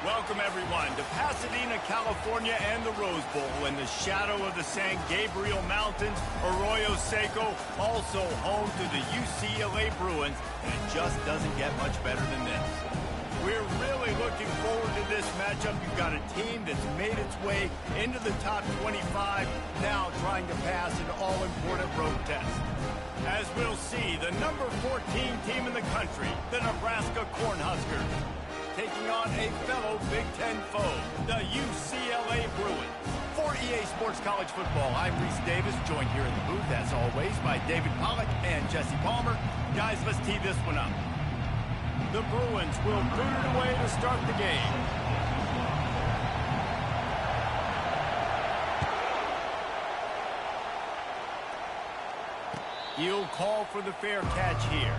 Welcome, everyone, to Pasadena, California and the Rose Bowl in the shadow of the San Gabriel Mountains, Arroyo Seco, also home to the UCLA Bruins, and it just doesn't get much better than this. We're really looking forward to this matchup. You've got a team that's made its way into the top 25, now trying to pass an all-important road test. As we'll see, the number 14 team in the country, the Nebraska Cornhuskers, taking on a fellow Big Ten foe, the UCLA Bruins. For EA Sports College Football, I'm Reese Davis, joined here in the booth, as always, by David Pollack and Jesse Palmer. Guys, let's tee this one up. The Bruins will boot it away to start the game. He'll call for the fair catch here.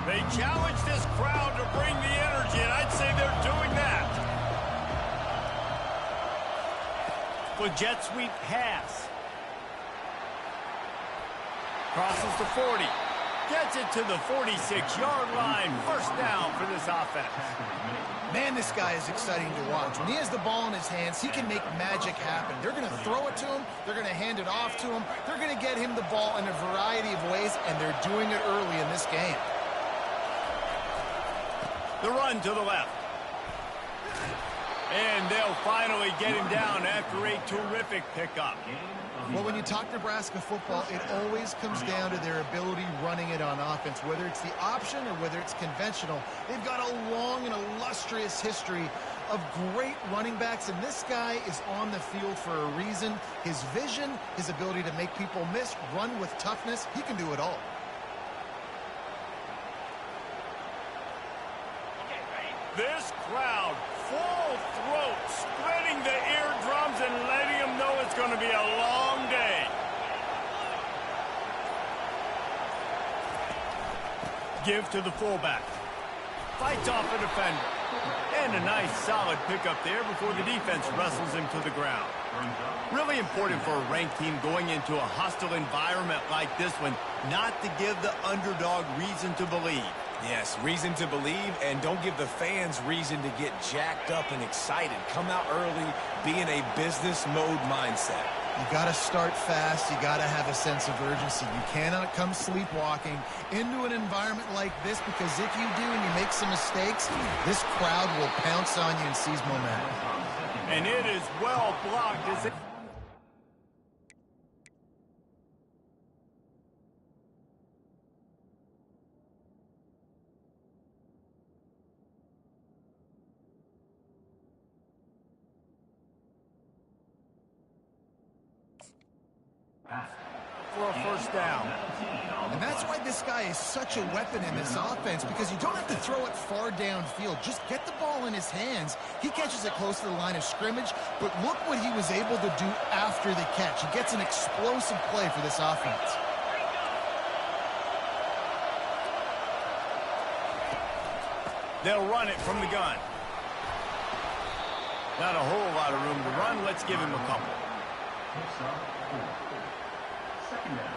They challenge this crowd to bring the energy, and I'd say they're doing that. For jet sweep pass. Crosses the 40. Gets it to the 46-yard line. First down for this offense. Man, this guy is exciting to watch. When he has the ball in his hands, he can make magic happen. They're going to throw it to him. They're going to hand it off to him. They're going to get him the ball in a variety of ways, and they're doing it early in this game. The run to the left. And they'll finally get him down after a terrific pickup. Well, when you talk Nebraska football, it always comes down to their ability running it on offense. Whether it's the option or whether it's conventional, they've got a long and illustrious history of great running backs, and this guy is on the field for a reason. His vision, his ability to make people miss, run with toughness, he can do it all. This crowd, full throat, spreading the eardrums and letting them know it's going to be a long day. Give to the fullback. Fights off a defender. And a nice solid pickup there before the defense wrestles him to the ground. Really important for a ranked team going into a hostile environment like this one, not to give the underdog reason to believe. Yes, reason to believe, and don't give the fans reason to get jacked up and excited. Come out early, be in a business mode mindset. You got to start fast. You got to have a sense of urgency. You cannot come sleepwalking into an environment like this, because if you do and you make some mistakes, this crowd will pounce on you and seize momentum. And it is well blocked as it... for a first down. And that's why this guy is such a weapon in this offense, because you don't have to throw it far downfield. Just get the ball in his hands. He catches it close to the line of scrimmage, but look what he was able to do after the catch. He gets an explosive play for this offense. They'll run it from the gun. Not a whole lot of room to run. Let's give him a couple. Second down.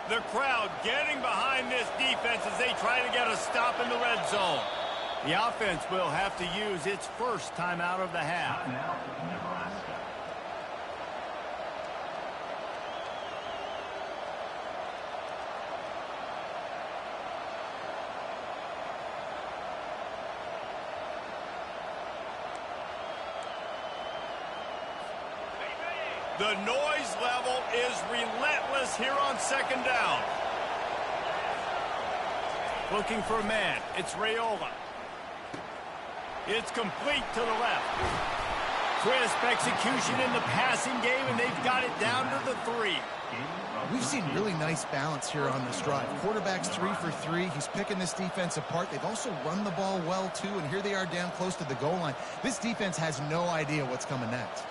The crowd getting behind this defense as they try to get a stop in the red zone. The offense will have to use its first timeout of the half. Now, Nebraska. The noise level is relentless here on second down. Looking for a man. It's Raiola. It's complete to the left. Crisp execution in the passing game, and they've got it down to the 3. We've seen really nice balance here on this drive. Quarterback's 3 for 3. He's picking this defense apart. They've also run the ball well, too, and here they are down close to the goal line. This defense has no idea what's coming next.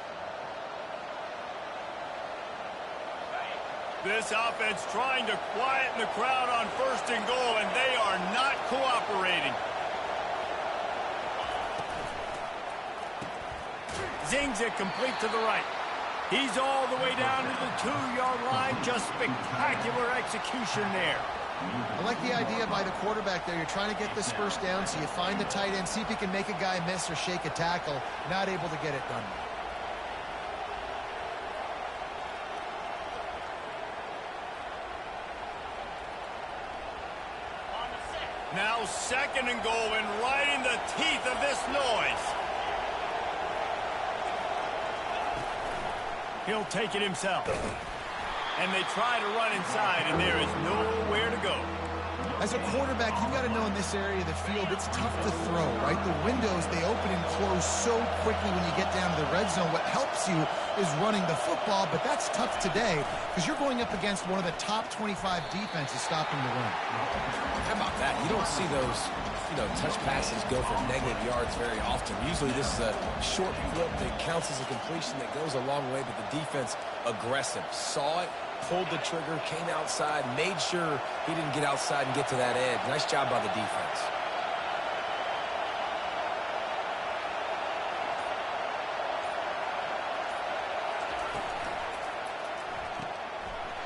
This offense trying to quieten the crowd on first and goal, and they are not cooperating. Zings it complete to the right. He's all the way down to the 2-yard line. Just spectacular execution there. I like the idea by the quarterback there. You're trying to get this first down, so you find the tight end, see if he can make a guy miss or shake a tackle. Not able to get it done. Now second and goal, and right in the teeth of this noise. He'll take it himself. And they try to run inside, and there is nowhere to go. As a quarterback, you've got to know in this area of the field, it's tough to throw, right? The windows, they open and close so quickly when you get down to the red zone. What helps you is running the football, but that's tough today because you're going up against one of the top 25 defenses stopping the run. How about that? You don't see those, touch passes go for negative yards very often. Usually this is a short flip that counts as a completion that goes a long way, but the defense aggressive. Saw it, pulled the trigger, came outside, made sure he didn't get outside and get to that edge. Nice job by the defense.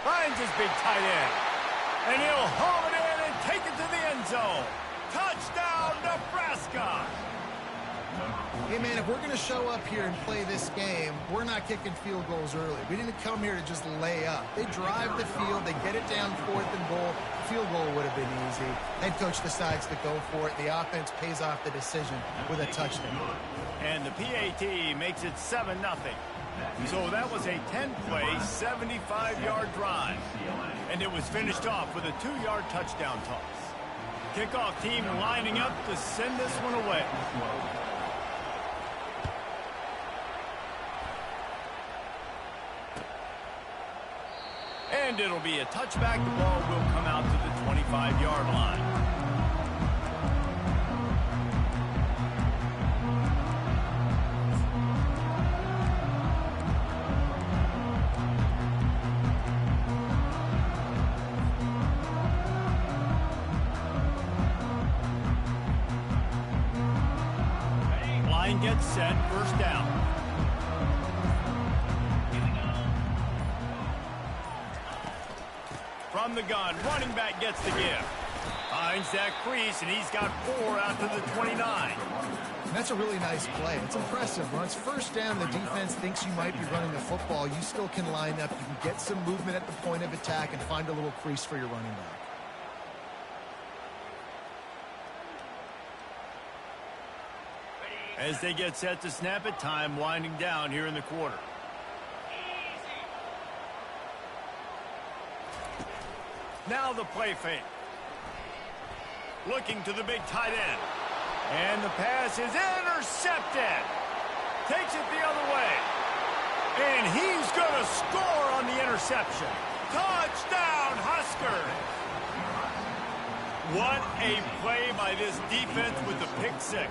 Finds his big tight end. And he'll haul it in and take it to the end zone. Touchdown, Nebraska! Hey, man, if we're going to show up here and play this game, we're not kicking field goals early. We didn't come here to just lay up. They drive the field. They get it down 4th and goal. Field goal would have been easy. Head coach decides to go for it. The offense pays off the decision with a touchdown. And the PAT makes it 7-0. So that was a 10-play, 75-yard drive. And it was finished off with a 2-yard touchdown toss. Kickoff team lining up to send this one away. And it'll be a touchback. The ball will come out to the 25-yard line. Line gets set, first down. From the gun, running back gets the give. Finds that crease, and he's got 4 out to the 29. And that's a really nice play. It's impressive. When it's first down, the defense thinks you might be running the football. You still can line up. You can get some movement at the point of attack and find a little crease for your running back. As they get set to snap it, time winding down here in the quarter. Now the play fake. Looking to the big tight end. And the pass is intercepted. Takes it the other way. And he's going to score on the interception. Touchdown, Huskers! What a play by this defense with the pick 6.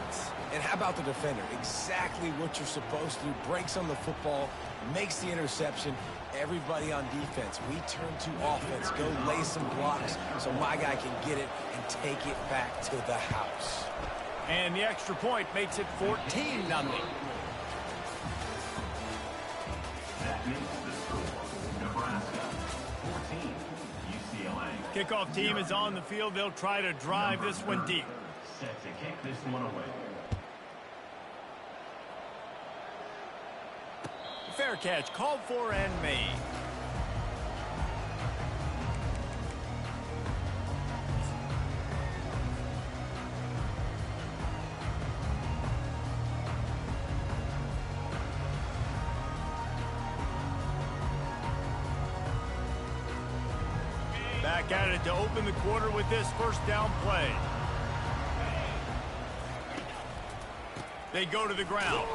And how about the defender? Exactly what you're supposed to do. Breaks on the football, makes the interception. Everybody on defense, we turn to offense. Go lay some blocks so my guy can get it and take it back to the house. And the extra point makes it 14-0. That makes the score. Nebraska 14, UCLA. Kickoff team is on the field. They'll try to drive this one deep. Set to kick this one away. Fair catch, called for and made. Back at it to open the quarter with this first down play. They go to the ground.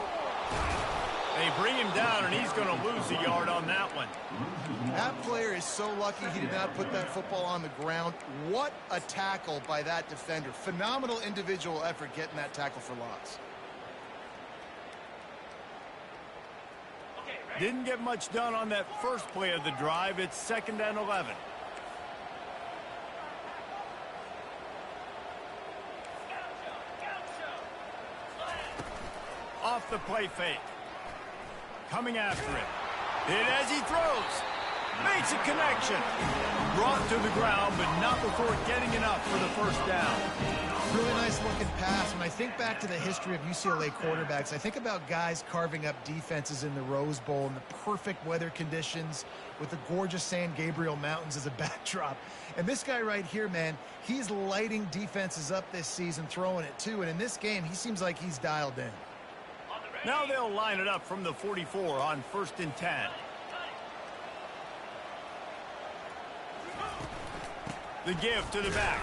They bring him down, and he's going to lose a yard on that one. That player is so lucky he did not put that football on the ground. What a tackle by that defender. Phenomenal individual effort getting that tackle for loss. Didn't get much done on that first play of the drive. It's 2nd and 11. Off the play fake. Coming after him. Hit as he throws. Makes a connection. Brought to the ground, but not before getting enough for the first down. Really nice looking pass. When I think back to the history of UCLA quarterbacks, I think about guys carving up defenses in the Rose Bowl in the perfect weather conditions with the gorgeous San Gabriel Mountains as a backdrop. And this guy right here, man, he's lighting defenses up this season, throwing it too. And in this game, he seems like he's dialed in. Now they'll line it up from the 44 on 1st and 10. The give to the back.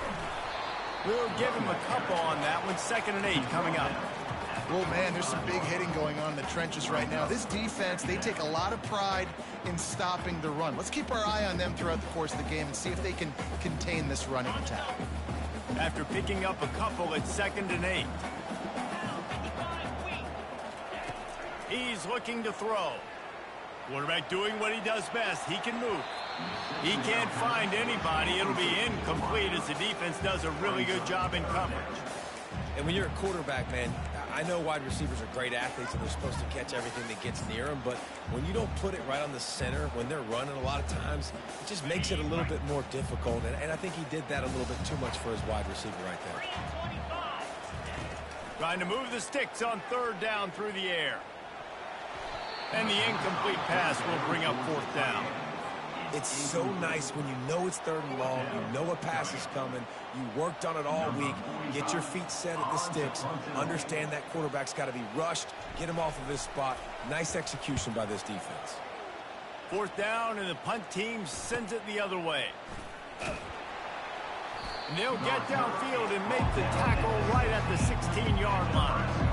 We'll give him a couple on that one. 2nd and 8 coming up. Oh, man, there's some big hitting going on in the trenches right now. This defense, they take a lot of pride in stopping the run. Let's keep our eye on them throughout the course of the game and see if they can contain this running attack. After picking up a couple, it's 2nd and 8. He's looking to throw. Quarterback doing what he does best. He can move. He can't find anybody. It'll be incomplete as the defense does a really good job in coverage. And when you're a quarterback, man, I know wide receivers are great athletes and they're supposed to catch everything that gets near them, but when you don't put it right on the center, when they're running a lot of times, it just makes it a little bit more difficult. And I think he did that a little bit too much for his wide receiver right there. Trying to move the sticks on 3rd down through the air. And the incomplete pass will bring up 4th down. It's so nice when you know it's 3rd and long, you know a pass is coming, you worked on it all week, get your feet set at the sticks, understand that quarterback's got to be rushed, get him off of his spot. Nice execution by this defense. 4th down, and the punt team sends it the other way. And they'll get downfield and make the tackle right at the 16-yard line.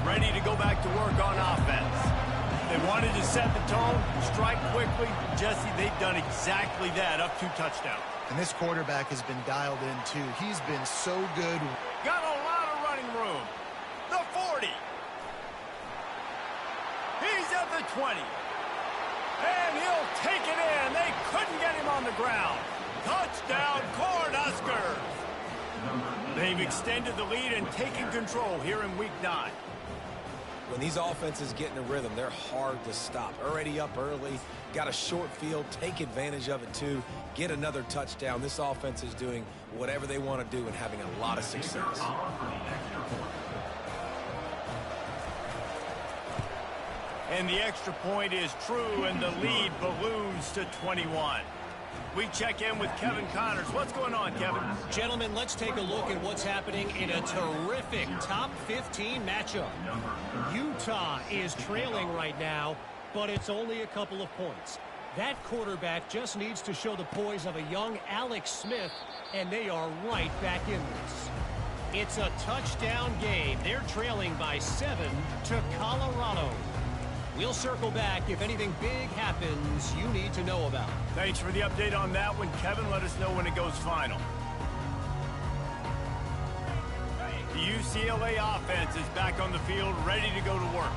Ready to go back to work on offense. They wanted to set the tone, strike quickly. Jesse, they've done exactly that, up 2 touchdowns. And this quarterback has been dialed in, too. He's been so good. Got a lot of running room. The 40. He's at the 20. And he'll take it in. They couldn't get him on the ground. Touchdown, Cornhuskers. They've extended the lead and taken control here in Week 9. When these offenses get in a rhythm, they're hard to stop. Already up early, got a short field, take advantage of it too, get another touchdown. This offense is doing whatever they want to do and having a lot of success. And the extra point is true, and the lead balloons to 21. We check in with Kevin Connors. What's going on, Kevin? Gentlemen, let's take a look at what's happening in a terrific top 15 matchup. Utah is trailing right now, but it's only a couple of points. That quarterback just needs to show the poise of a young Alex Smith, and they are right back in this. It's a touchdown game. They're trailing by 7 to Colorado. We'll circle back if anything big happens you need to know about. Thanks for the update on that one, Kevin. Let us know when it goes final. The UCLA offense is back on the field, ready to go to work.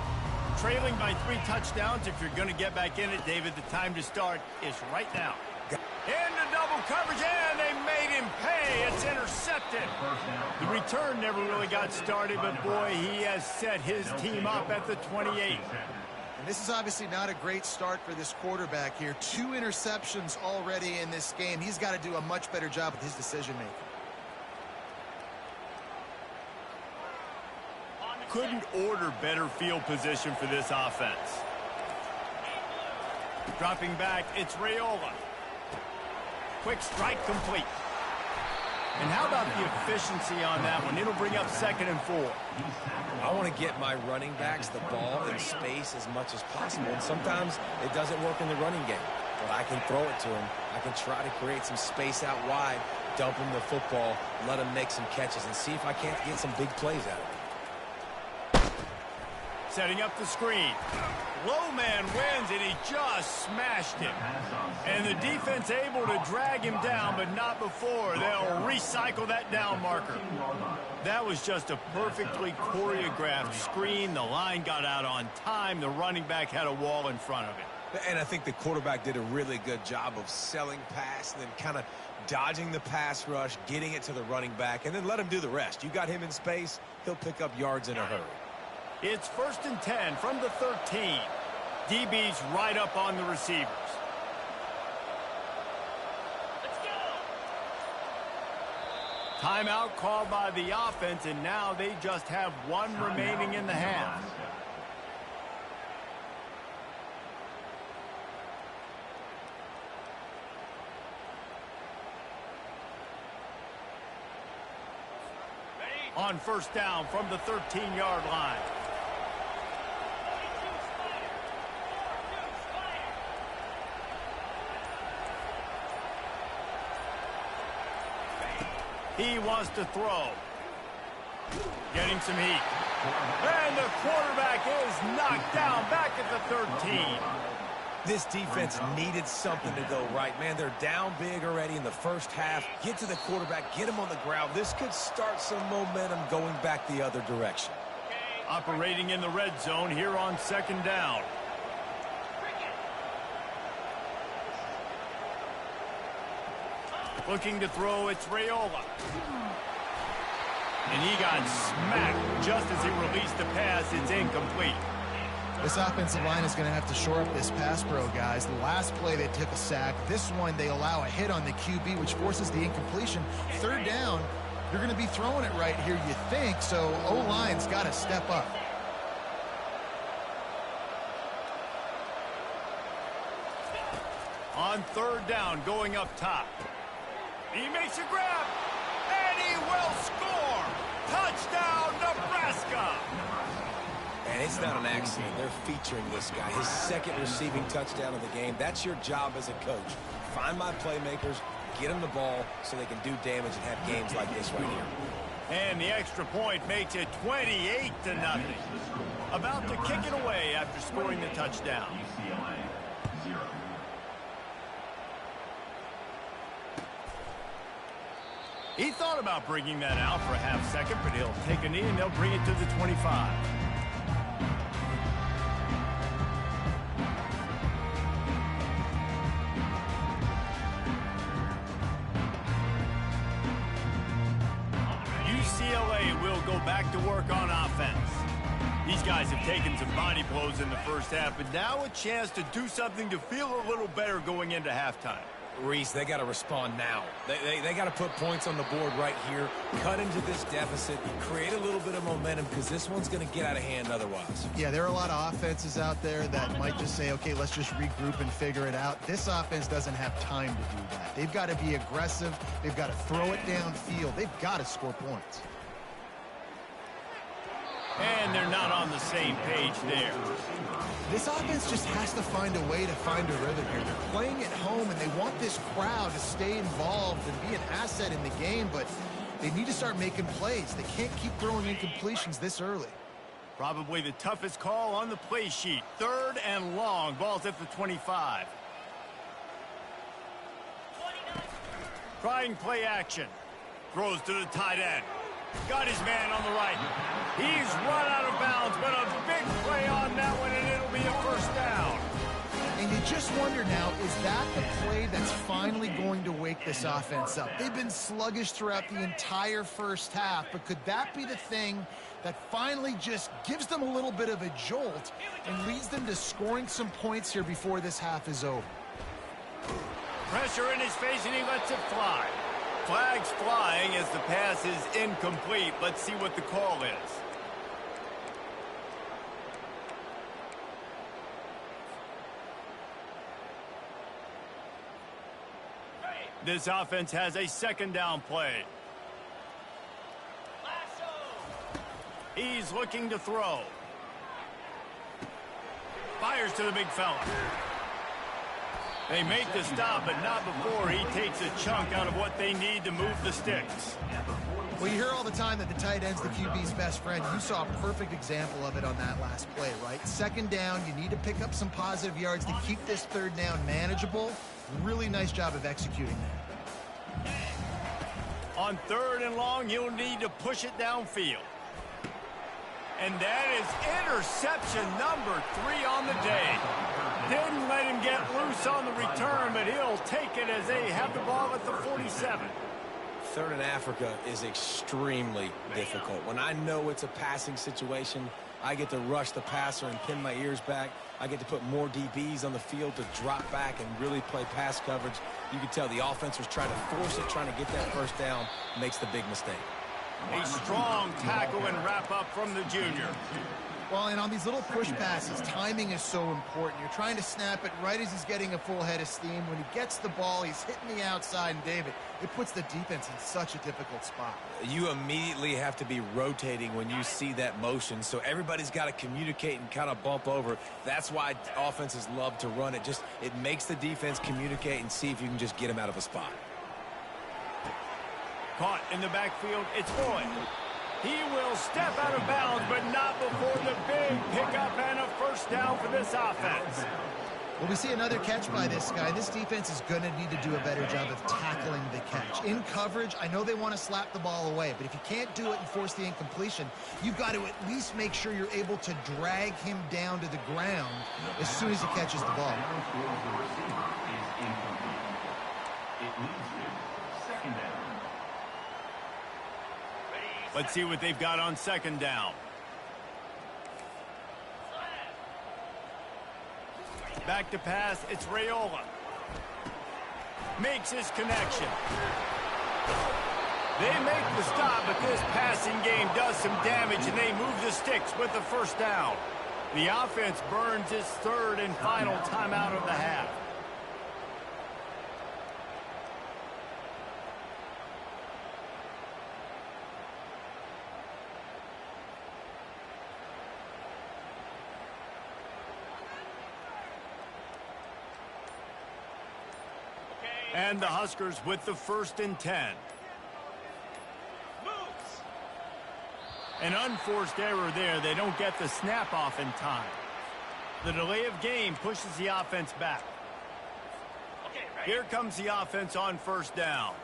Trailing by 3 touchdowns. If you're going to get back in it, David, the time to start is right now. Into double coverage, and they made him pay. It's intercepted. The return never really got started, but boy, he has set his team up at the 28. And this is obviously not a great start for this quarterback here. 2 interceptions already in this game. He's got to do a much better job with his decision-making. Couldn't order better field position for this offense. Dropping back, it's Raiola. Quick strike complete. And how about the efficiency on that one? It'll bring up 2nd and 4. I want to get my running backs the ball in space as much as possible. And sometimes it doesn't work in the running game. But I can throw it to him. I can try to create some space out wide, dump him the football, let him make some catches, and see if I can't get some big plays out of it. Setting up the screen. Low man wins, and he just smashed him. And the defense able to drag him down, but not before. They'll recycle that down marker. That was just a perfectly choreographed screen. The line got out on time. The running back had a wall in front of it. And I think the quarterback did a really good job of selling pass and then kind of dodging the pass rush, getting it to the running back, and then let him do the rest. You got him in space, he'll pick up yards in a hurry. It's 1st and 10 from the 13. DB's right up on the receivers. Let's go. Timeout called by the offense, and now they just have 1 remaining in the half. On 1st down from the 13-yard line. He wants to throw. Getting some heat. And the quarterback is knocked down back at the 13. This defense needed something to go right. Man, they're down big already in the first half. Get to the quarterback, get him on the ground. This could start some momentum going back the other direction. Operating in the red zone here on 2nd down. Looking to throw, it's Raiola. And he got smacked just as he released the pass. It's incomplete. This offensive line is going to have to shore up this pass pro, guys. The last play they took a sack. This one they allow a hit on the QB, which forces the incompletion. 3rd down, you're going to be throwing it right here, you think, so O-line's got to step up. On 3rd down, going up top. He makes a grab, and he will score! Touchdown, Nebraska! And it's not an accident. They're featuring this guy. His 2nd receiving touchdown of the game. That's your job as a coach. Find my playmakers, get them the ball so they can do damage and have games like this right here. And the extra point makes it 28-0. About to kick it away after scoring the touchdown. UCLA 0. He thought about bringing that out for a half-second, but he'll take a knee and they'll bring it to the 25. play, we'll go back to work on offense. These guys have taken some body blows in the first half, but now a chance to do something to feel a little better going into halftime. Reese, they got to respond now. They got to put points on the board right here, cut into this deficit, create a little bit of momentum, because this one's going to get out of hand otherwise. Yeah, there are a lot of offenses out there that might just say, okay, let's just regroup and figure it out. This offense doesn't have time to do that. They've got to be aggressive. They've got to throw it downfield. They've got to score points. And they're not on the same page there. This offense just has to find a way to find a rhythm here. They're playing at home, and they want this crowd to stay involved and be an asset in the game, but they need to start making plays. They can't keep throwing incompletions this early. Probably the toughest call on the play sheet. 3rd and long. Ball's at the 25. Trying play action. Throws to the tight end. Got his man on the right. He's run out of bounds, but a big play on that one, and it'll be a first down. And you just wonder now, is that the play that's finally going to wake this offense up? They've been sluggish throughout the entire first half, but could that be the thing that finally just gives them a little bit of a jolt and leads them to scoring some points here before this half is over? Pressure in his face, and he lets it fly. Flags flying as the pass is incomplete. Let's see what the call is. This offense has a 2nd down play. He's looking to throw. Fires to the big fella. They make the stop, but not before he takes a chunk out of what they need to move the sticks. Well, you hear all the time that the tight end's the QB's best friend. You saw a perfect example of it on that last play, right? 2nd down, you need to pick up some positive yards to keep this 3rd down manageable. Really nice job of executing that. On 3rd and long, he'll need to push it downfield. And that is interception number 3 on the day. Didn't let him get loose on the return, but he'll take it as they have the ball at the 47. 3rd and Africa is extremely difficult. When I know it's a passing situation, I get to rush the passer and pin my ears back. I get to put more DBs on the field to drop back and really play pass coverage. You can tell the offense was trying to force it, trying to get that first down, makes the big mistake. A strong tackle and wrap up from the junior. Well, and on these little push passes, timing is so important. You're trying to snap it right as he's getting a full head of steam. When he gets the ball, he's hitting the outside, and David, it puts the defense in such a difficult spot. You immediately have to be rotating when you see that motion, so everybody's got to communicate and kind of bump over. That's why offenses love to run it. It makes the defense communicate and see if you can just get him out of a spot. Caught in the backfield, it's Boyd. He will step out of bounds, but not before the big pickup and a first down for this offense. Well, we see another catch by this guy. This defense is going to need to do a better job of tackling the catch. In coverage, I know they want to slap the ball away, but if you can't do it and force the incompletion, you've got to at least make sure you're able to drag him down to the ground as soon as he catches the ball. Let's see what they've got on 2nd down. Back to pass, it's Raiola. Makes his connection. They make the stop, but this passing game does some damage, and they move the sticks with the first down. The offense burns its 3rd and final timeout of the half. And the Huskers with the 1st and 10. An unforced error there. They don't get the snap off in time. The delay of game pushes the offense back. Here comes the offense on 1st down.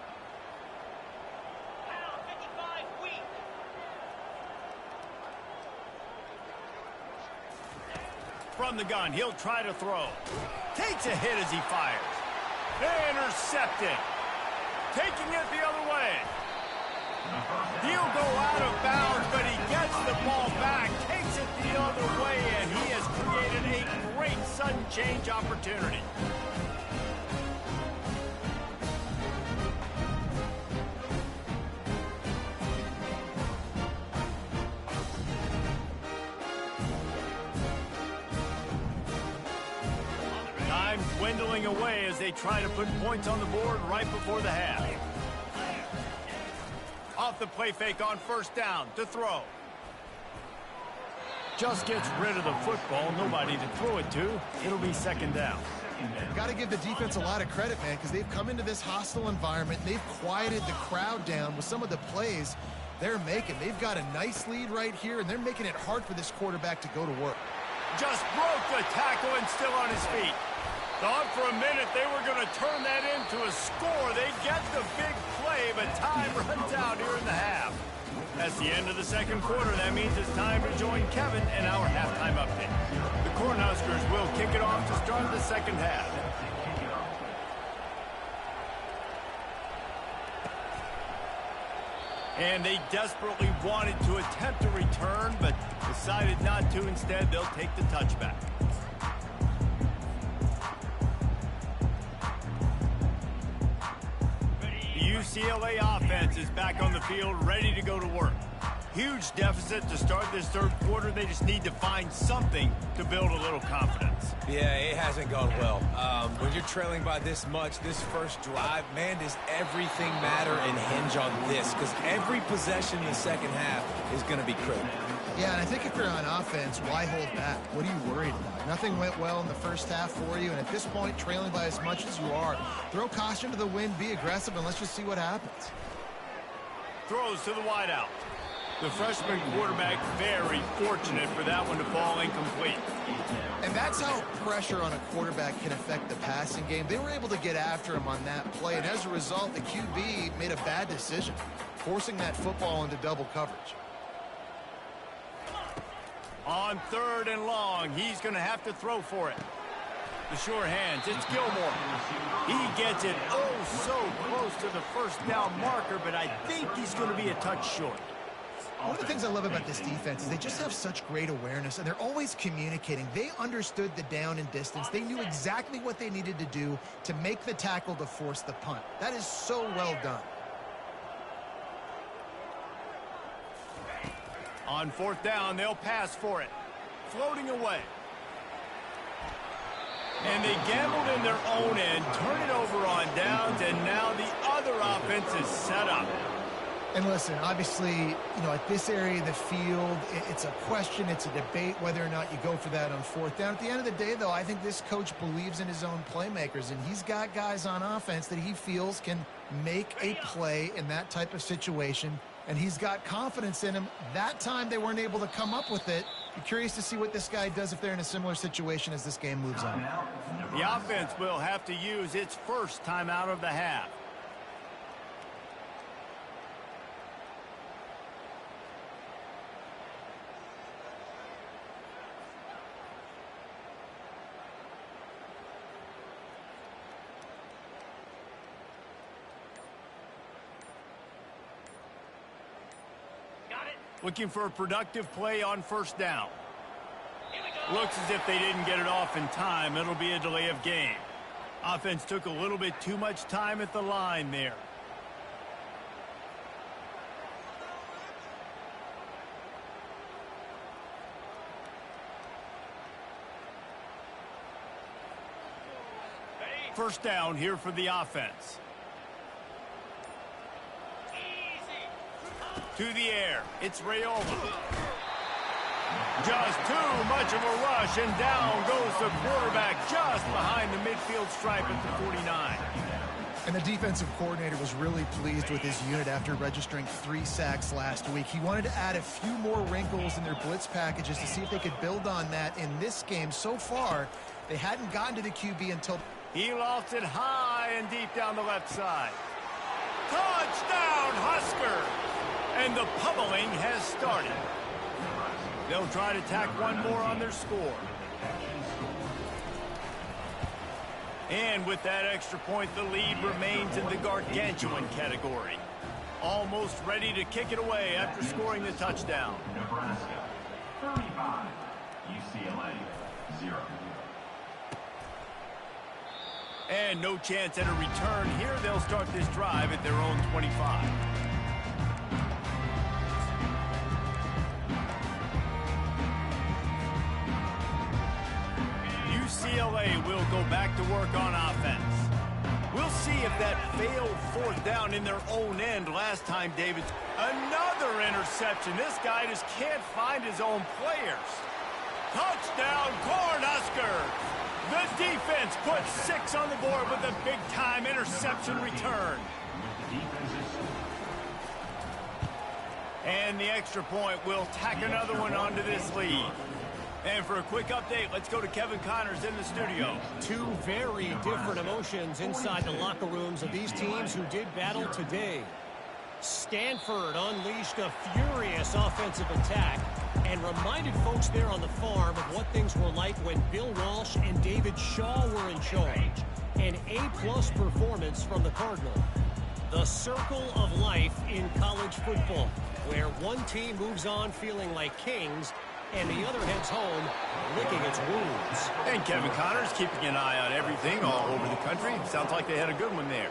From the gun, he'll try to throw. Takes a hit as he fires. Intercepted. Taking it the other way. He'll go out of bounds, but he gets the ball back, takes it the other way, and he has created a great sudden change opportunity. Time dwindling away as they try to put points on the board right before the half. Off the play fake on first down to throw. Just gets rid of the football. Nobody to throw it to. It'll be second down. Got to give the defense a lot of credit, man, because they've come into this hostile environment. They've quieted the crowd down with some of the plays they're making. They've got a nice lead right here, and they're making it hard for this quarterback to go to work. Just broke the tackle and still on his feet. Thought for a minute they were going to turn that into a score. They get the big play, but time runs out here in the half. That's the end of the second quarter. That means it's time to join Kevin and our halftime update. The Cornhuskers will kick it off to start the second half. And they desperately wanted to attempt a return, but decided not to. Instead, they'll take the touchback. UCLA offense is back on the field, ready to go to work. Huge deficit to start this third quarter. They just need to find something to build a little confidence. Yeah, it hasn't gone well. When you're trailing by this much, this first drive, man, does everything matter and hinge on this? Because every possession in the second half is going to be critical. Yeah, and I think if you're on offense, why hold back? What are you worried about? Nothing went well in the first half for you, and at this point, trailing by as much as you are, throw caution to the wind, be aggressive, and let's just see what happens. Throws to the wideout. The freshman quarterback very fortunate for that one to fall incomplete. And that's how pressure on a quarterback can affect the passing game. They were able to get after him on that play, and as a result, the QB made a bad decision, forcing that football into double coverage. On third and long, he's going to have to throw for it. The sure hands, it's Gilmore. He gets it oh so close to the first down marker, but I think he's going to be a touch short. One of the things I love about this defense is they just have such great awareness, and they're always communicating. They understood the down and distance. They knew exactly what they needed to do to make the tackle to force the punt. That is so well done. On fourth down, they'll pass for it. Floating away. And they gambled in their own end, turn it over on downs, and now the other offense is set up. And listen, obviously, you know, at this area of the field, it's a question, it's a debate whether or not you go for that on fourth down. At the end of the day, though, I think this coach believes in his own playmakers, and he's got guys on offense that he feels can make a play in that type of situation, and he's got confidence in him. That time they weren't able to come up with it. Be curious to see what this guy does if they're in a similar situation as this game moves on. The offense will have to use its first timeout of the half. Looking for a productive play on first down. Looks as if they didn't get it off in time. It'll be a delay of game. Offense took a little bit too much time at the line there. First down here for the offense. To the air, it's Rayola. Just too much of a rush, and down goes the quarterback just behind the midfield stripe at the 49. And the defensive coordinator was really pleased with his unit after registering 3 sacks last week. He wanted to add a few more wrinkles in their blitz packages to see if they could build on that in this game. So far, they hadn't gotten to the QB until... He lofts it high and deep down the left side. Touchdown, Husker! And the pummeling has started. They'll try to tack one more on their score. And with that extra point, the lead remains in the gargantuan category. Almost ready to kick it away after scoring the touchdown. Nebraska 35, UCLA 0. And no chance at a return here. They'll start this drive at their own 25. UCLA will go back to work on offense. We'll see if that failed fourth down in their own end last time, David. Another interception. This guy just can't find his own players. Touchdown, Cornhuskers! The defense puts 6 on the board with a big-time interception return. And the extra point will tack another one onto this lead. And for a quick update, let's go to Kevin Connors in the studio. Two very different emotions inside the locker rooms of these teams who did battle today. Stanford unleashed a furious offensive attack and reminded folks there on the farm of what things were like when Bill Walsh and David Shaw were in charge. An A-plus performance from the Cardinal. The circle of life in college football, where one team moves on feeling like kings and the other heads home licking its wounds. And Kevin Connors keeping an eye on everything all over the country. Sounds like they had a good one there.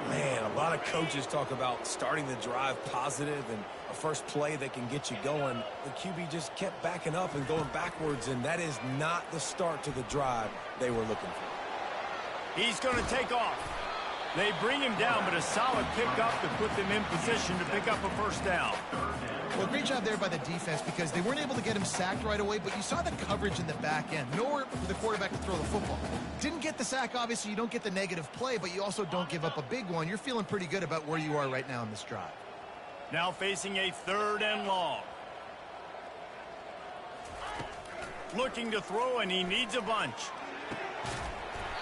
Man, a lot of coaches talk about starting the drive positive and a first play that can get you going. The QB just kept backing up and going backwards, and that is not the start to the drive they were looking for. He's going to take off. They bring him down, but a solid pickup to put them in position to pick up a first down. Well, great job there by the defense because they weren't able to get him sacked right away, but you saw the coverage in the back end. Nowhere for the quarterback to throw the football. Didn't get the sack, obviously. You don't get the negative play, but you also don't give up a big one. You're feeling pretty good about where you are right now in this drive. Now facing a 3rd and long. Looking to throw, and he needs a bunch.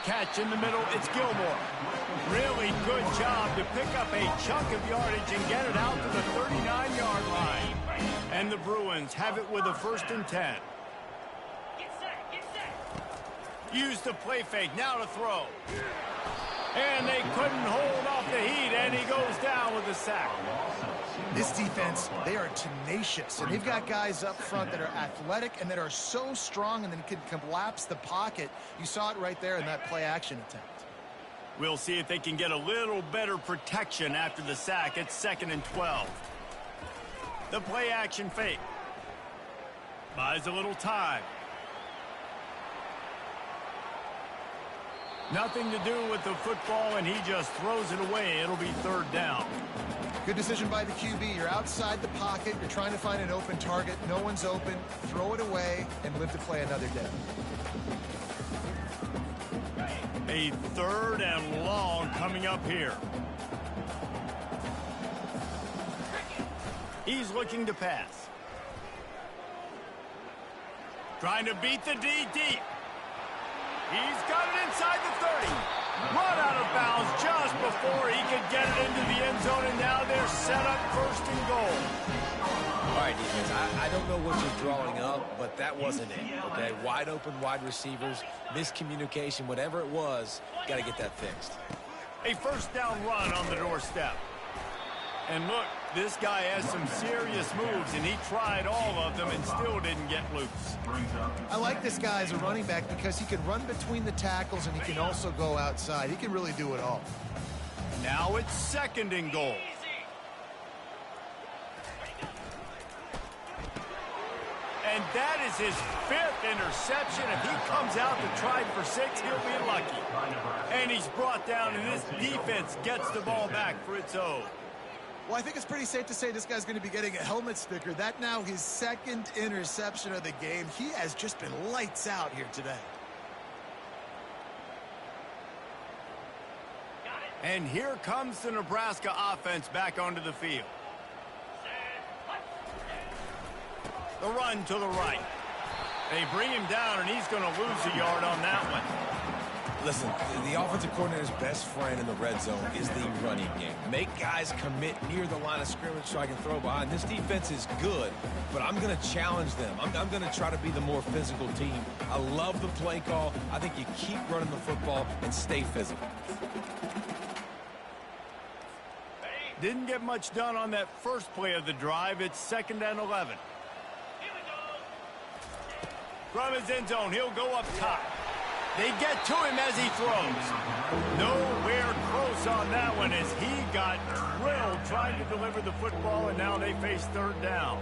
Catch in the middle, it's Gilmore. Really good job to pick up a chunk of yardage and get it out to the 39-yard line. And the Bruins have it with a 1st and 10. Use the play fake, now to throw. And they couldn't hold off the heat, and he goes down with a sack. This defense, they are tenacious, and they've got guys up front that are athletic and that are so strong and then can collapse the pocket. You saw it right there in that play-action attempt. We'll see if they can get a little better protection after the sack. It's 2nd and 12. The play-action fake. Buys a little time. Nothing to do with the football, and he just throws it away. It'll be 3rd down. Good decision by the QB. You're outside the pocket. You're trying to find an open target. No one's open. Throw it away and live to play another day. A 3rd and long coming up here. He's looking to pass. Trying to beat the D deep. He's got it inside the 30. Run out of bounds just before he could get it into the end zone, and now they're set up 1st and goal. All right, defense, I don't know what you're drawing up, but that wasn't it, okay? Wide open wide receivers, miscommunication, whatever it was, got to get that fixed. A 1st down run on the doorstep. And look, this guy has some serious moves, and he tried all of them and still didn't get loose. I like this guy as a running back because he can run between the tackles and he can also go outside. He can really do it all. Now it's 2nd and goal. And that is his 5th interception. If he comes out to try for 6, he'll be lucky. And he's brought down, and this defense gets the ball back for its own. Well, I think it's pretty safe to say this guy's going to be getting a helmet sticker. That now his 2nd interception of the game. He has just been lights out here today. And here comes the Nebraska offense back onto the field. The run to the right. They bring him down, and he's going to lose a yard on that one. Listen, the offensive coordinator's best friend in the red zone is the running game. Make guys commit near the line of scrimmage so I can throw behind. This defense is good, but I'm going to challenge them. I'm going to try to be the more physical team. I love the play call. I think you keep running the football and stay physical. Didn't get much done on that first play of the drive. It's 2nd and 11. From his end zone, he'll go up top. They get to him as he throws. Nowhere close on that one as he got drilled trying to deliver the football, and now they face 3rd down.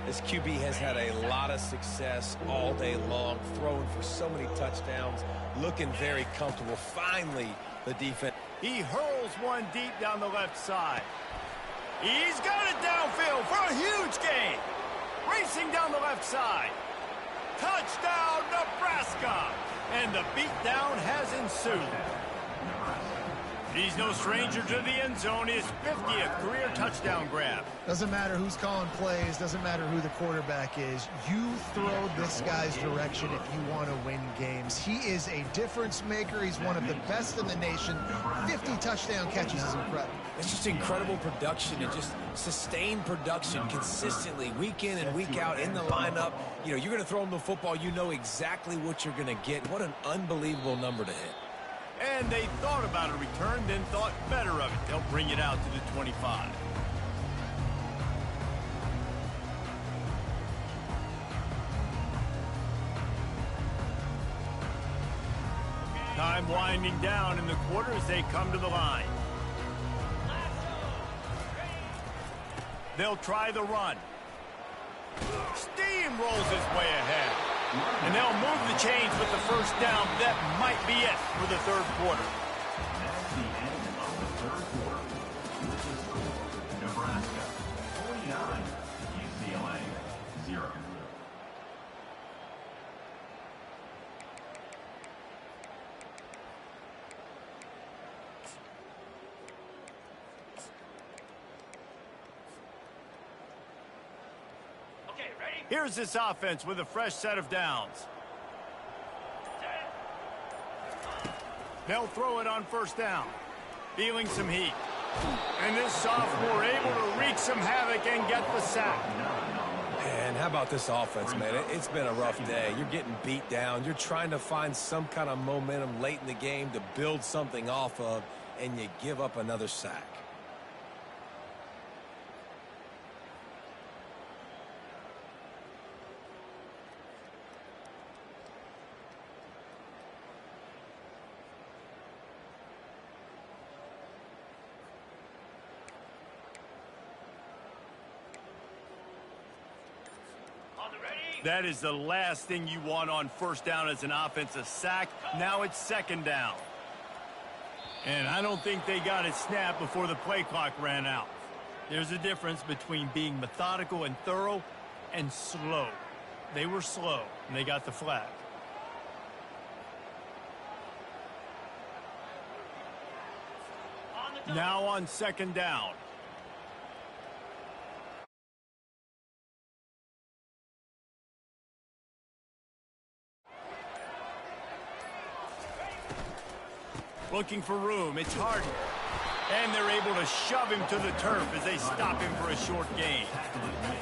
This QB has had a lot of success all day long, throwing for so many touchdowns, looking very comfortable. Finally, the defense. He hurls one deep down the left side. He's got it downfield for a huge gain. Racing down the left side. Touchdown, Nebraska! And the beatdown has ensued. He's no stranger to the end zone. His 50th career touchdown grab. Doesn't matter who's calling plays. Doesn't matter who the quarterback is. You throw this guy's direction if you want to win games. He is a difference maker. He's one of the best in the nation. 50 touchdown catches is incredible. It's just incredible production and just sustained production consistently week in and week out in the lineup. You know, you're going to throw him the football. You know exactly what you're going to get. What an unbelievable number to hit. And they thought about a return, then thought better of it. They'll bring it out to the 25. Time winding down in the quarter as they come to the line. They'll try the run. Steamrolls his way ahead. And they'll move the chains with the first down. That might be it for the 3rd quarter. That's the end of the 3rd quarter. With the score, Nebraska 49, UCLA 0. Here's this offense with a fresh set of downs. They'll throw it on 1st down. Feeling some heat. And this sophomore able to wreak some havoc and get the sack. And how about this offense, man? It's been a rough day. You're getting beat down. You're trying to find some kind of momentum late in the game to build something off of, and you give up another sack. That is the last thing you want on 1st down as an offensive sack. Now it's 2nd down. And I don't think they got it snapped before the play clock ran out. There's a difference between being methodical and thorough and slow. They were slow, and they got the flag. Now on 2nd down. Looking for room. It's Harden. And they're able to shove him to the turf as they stop him for a short gain.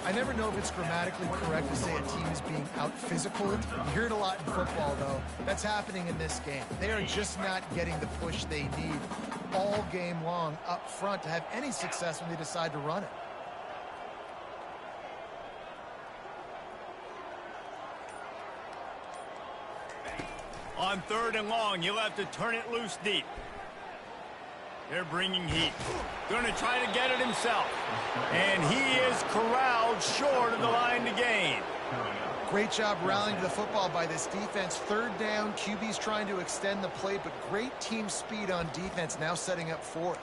I never know if it's grammatically correct to say a team is being out-physicaled. You hear it a lot in football, though. That's happening in this game. They are just not getting the push they need all game long up front to have any success when they decide to run it. On 3rd and long, you'll have to turn it loose deep. They're bringing heat. Going to try to get it himself. And he is corralled short of the line to gain. Great job rallying to the football by this defense. 3rd down, QB's trying to extend the play, but great team speed on defense, now setting up 4th.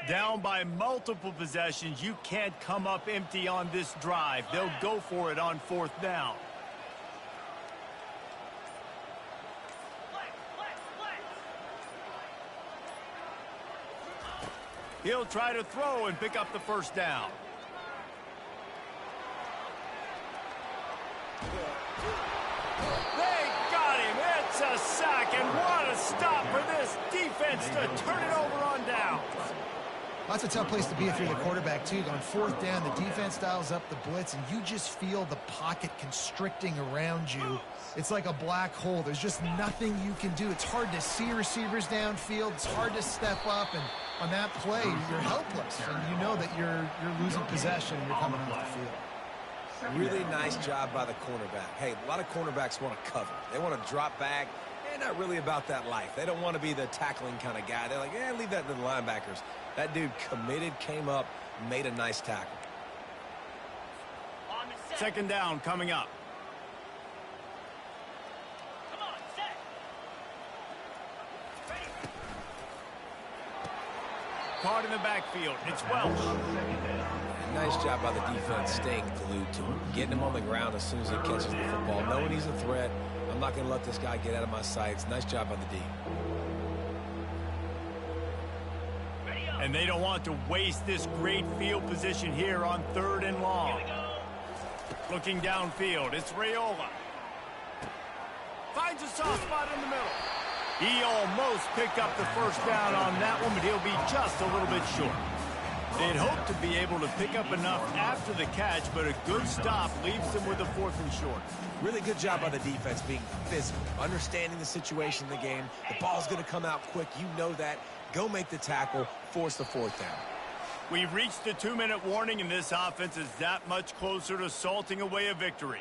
Down by multiple possessions, you can't come up empty on this drive. They'll go for it on 4th down. He'll try to throw and pick up the 1st down. They got him. It's a sack, and what a stop for this defense to turn it over on down. That's a tough place to be if you're the quarterback, too. On fourth down, the defense dials up the blitz, and you just feel the pocket constricting around you. It's like a black hole. There's just nothing you can do. It's hard to see receivers downfield. It's hard to step up, and on that play, you're helpless, and you know that you're losing possession and you're coming off the field. Really nice job by the cornerback. Hey, a lot of cornerbacks want to cover. They want to drop back. They're not really about that life. They don't want to be the tackling kind of guy. They're like, leave that to the linebackers. That dude committed, came up, made a nice tackle. Second down coming up. Come on, set. Ready. Caught in the backfield. It's Welch. Nice job by the defense staying glued to him, getting him on the ground as soon as he catches the football, knowing he's a threat. I'm not going to let this guy get out of my sights. Nice job by the D. And they don't want to waste this great field position here on 3rd and long. Looking downfield, it's Raiola. Finds a soft spot in the middle. He almost picked up the first down on that one, but he'll be just a little bit short. They'd hope to be able to pick up enough after the catch, but a good stop leaves them with a 4th and short. Really good job by the defense being physical, understanding the situation in the game. The ball's going to come out quick. You know that. Go make the tackle, force the 4th down. We've reached the 2-minute warning, and this offense is that much closer to salting away a victory.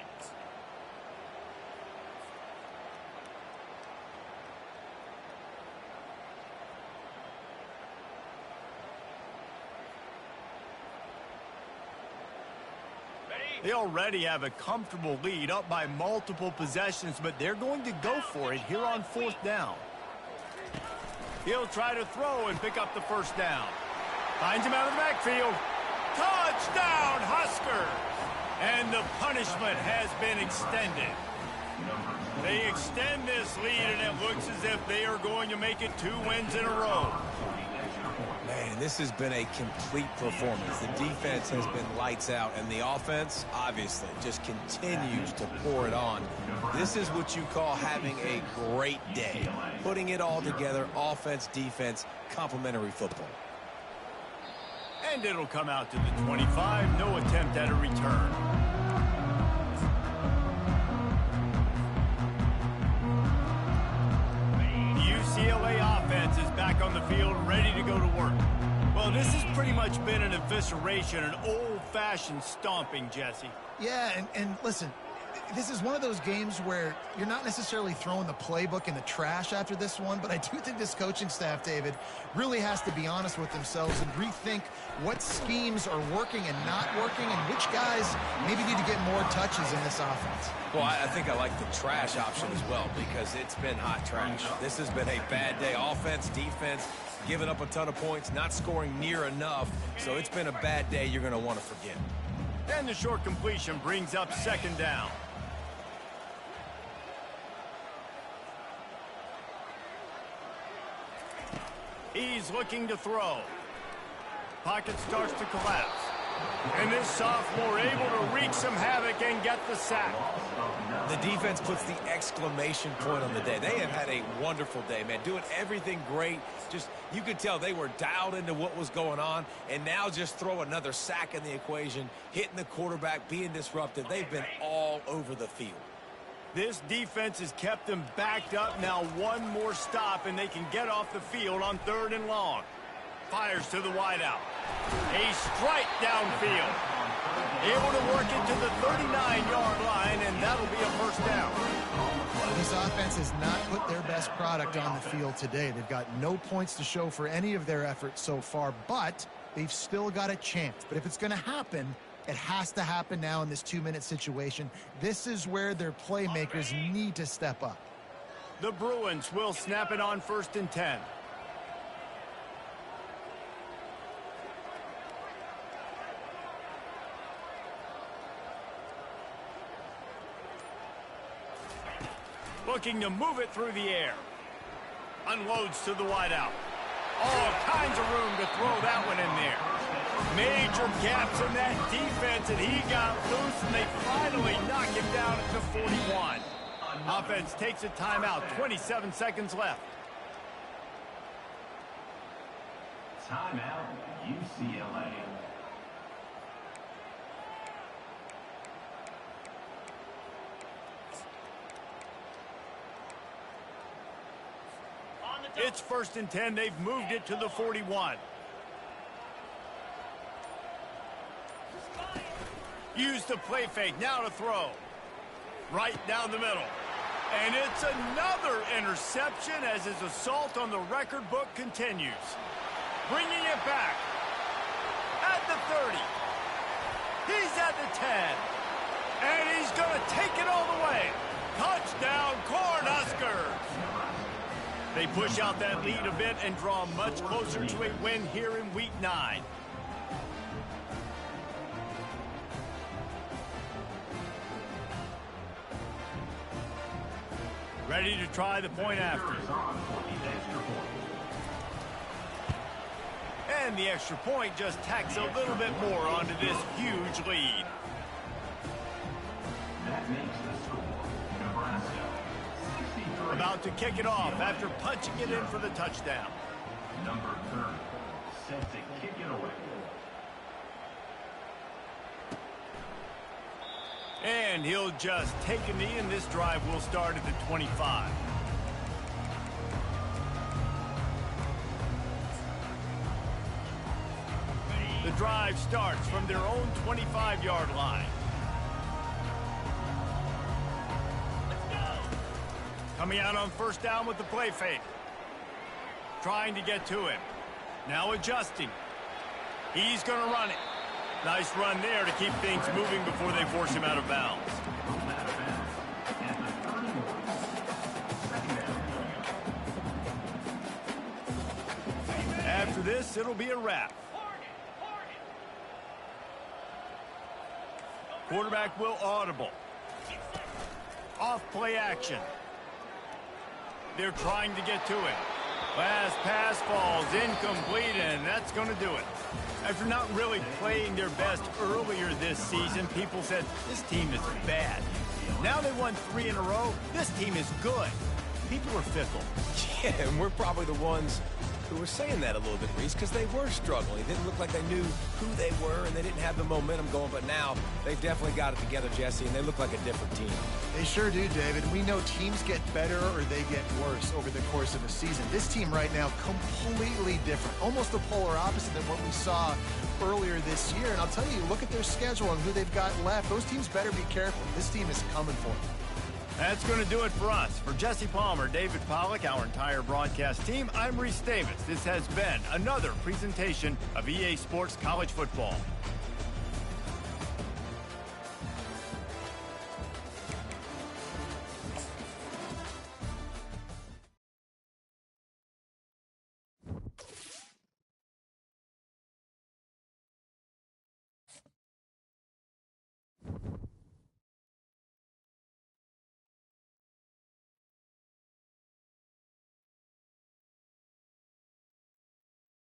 They already have a comfortable lead, up by multiple possessions, but they're going to go for it here on 4th down. He'll try to throw and pick up the first down. Finds him out of the backfield. Touchdown, Huskers! And the punishment has been extended. They extend this lead, and it looks as if they are going to make it 2 wins in a row. Man, this has been a complete performance. The defense has been lights out, and the offense, obviously, just continues to pour it on. This is what you call having a great day. Putting it all together, offense, defense, complementary football. And it'll come out to the 25. No attempt at a return. UCLA offense is back on the field, ready to go to work. Well, this has pretty much been an evisceration, an old-fashioned stomping, Jesse. Yeah, and listen, this is one of those games where you're not necessarily throwing the playbook in the trash after this one, but I do think this coaching staff, David, really has to be honest with themselves and rethink what schemes are working and not working and which guys maybe need to get more touches in this offense. Well, I think I like the trash option as well because it's been hot trash. This has been a bad day. Offense, defense, giving up a ton of points, not scoring near enough. So it's been a bad day you're going to want to forget. And the short completion brings up 2nd down. He's looking to throw. Pocket starts to collapse. And this sophomore able to wreak some havoc and get the sack. The defense puts the exclamation point on the day. They have had a wonderful day, man. Doing everything great. Just, you could tell they were dialed into what was going on. And now just throw another sack in the equation. Hitting the quarterback, being disruptive. They've been all over the field. This defense has kept them backed up. Now one more stop, and they can get off the field on 3rd and long. Fires to the wideout. A strike downfield. Able to work it to the 39-yard line, and that'll be a first down. This offense has not put their best product on the field today. They've got no points to show for any of their efforts so far, but they've still got a chance. But if it's going to happen, it has to happen now in this 2-minute situation. This is where their playmakers need to step up. The Bruins will snap it on 1st and 10. Looking to move it through the air. Unloads to the wideout. All kinds of room to throw that one in there. Major gaps in that defense, and he got loose, and they finally knock him down at the 41. Offense takes a timeout, 27 seconds left. Timeout, UCLA. It's 1st and 10. They've moved it to the 41. Use the play fake. Now to throw. Right down the middle. And it's another interception as his assault on the record book continues. Bringing it back. At the 30. He's at the 10. And he's going to take it all the way. Touchdown, Cornhuskers. They push out that lead a bit and draw much closer to a win here in Week 9. Ready to try the point after. And the extra point just tacks a little bit more onto this huge lead. That makes the score Nebraska 63. About to kick it off after punching it in for the touchdown. Number 30 set to kick it away. And he'll just take a knee, and this drive will start at the 25. The drive starts from their own 25-yard line. Coming out on 1st down with the play fake. Trying to get to him. Now adjusting. He's going to run it. Nice run there to keep things moving before they force him out of bounds. After this, it'll be a wrap. Quarterback will audible. Off play action. They're trying to get to him. Last pass falls incomplete, and that's going to do it. After not really playing their best earlier this season, people said, this team is bad. Now they won 3 in a row. This team is good. People are fickle. Yeah, and we're probably the ones who were saying that a little bit, Reese, because they were struggling. It didn't look like they knew who they were, and they didn't have the momentum going. But now they've definitely got it together, Jesse, and they look like a different team. They sure do, David. We know teams get better or they get worse over the course of a season. This team right now, completely different. Almost the polar opposite than what we saw earlier this year. And I'll tell you, look at their schedule and who they've got left. Those teams better be careful. This team is coming for them. That's going to do it for us. For Jesse Palmer, David Pollack, our entire broadcast team, I'm Reese Davis. This has been another presentation of EA Sports College Football.